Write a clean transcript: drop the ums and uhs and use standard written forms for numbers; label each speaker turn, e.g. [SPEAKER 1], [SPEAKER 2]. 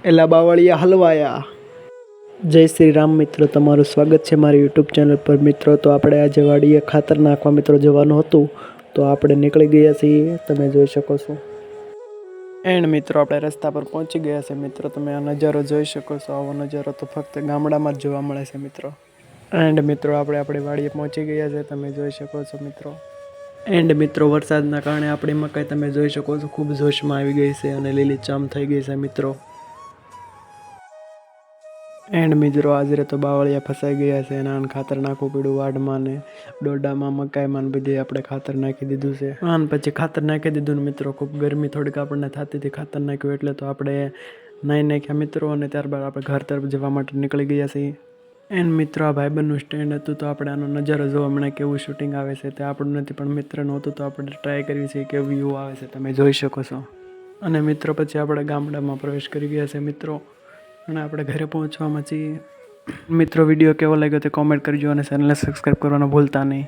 [SPEAKER 1] એલા બાવળિયા હલવાયા। જય શ્રી રામ મિત્રો, તમારું સ્વાગત છે મારી યુટ્યુબ ચેનલ પર મિત્રો। તો આપણે આજે વાડીએ ખાતર નાખવા મિત્રો જવાનું હતું, તો આપણે નીકળી ગયા છીએ, તમે જોઈ શકો છો। એન્ડ મિત્રો આપણે રસ્તા પર પહોંચી ગયા છે મિત્રો। તમે આ નજારો જોઈ શકો છો। આવો નજારો તો ફક્ત ગામડામાં જ જોવા મળે છે મિત્રો। એન્ડ મિત્રો આપણે આપણી વાડીએ પહોંચી ગયા છે, તમે જોઈ શકો છો મિત્રો। એન્ડ મિત્રો વરસાદના કારણે આપણી મકાઈ તમે જોઈ શકો છો ખૂબ જોશમાં આવી ગઈ છે અને લીલીછમ થઈ ગઈ છે મિત્રો। એન્ડ મિત્રો આજે તો બાવળિયા ફસાઈ ગયા છે અને ખાતર નાખવું પડ્યું વાડમાં ને ડોડામાં મકાઈમાં ને બધે આપણે ખાતર નાખી દીધું છે। અને પછી ખાતર નાખી દીધું ને મિત્રો ખૂબ ગરમી થોડીક આપણને થતી હતી ખાતર નાખ્યું એટલે, તો આપણે નાહી નાખ્યા મિત્રો અને ત્યારબાદ આપણે ઘર તરફ જવા માટે નીકળી ગયા છીએ। એન્ડ મિત્રો આ ભાઈબંધનું સ્ટેન્ડ હતું, તો આપણે આનો નજારો જોવા મળે કેવું શૂટિંગ આવે છે તે આપણું નથી પણ મિત્રનું હતું, તો આપણે ટ્રાય કરવી છે કેવું વ્યૂ આવે છે તમે જોઈ શકો છો। અને મિત્રો પછી આપણે ગામડામાં પ્રવેશ કરી ગયા છે મિત્રો અને આપણે ઘરે પહોંચવામાં છીએ મિત્રો। વિડીયો કેવો લાગ્યો તે કોમેન્ટ કરજો અને ચેનલને સબસ્ક્રાઈબ કરવાનું ભૂલતા નહીં।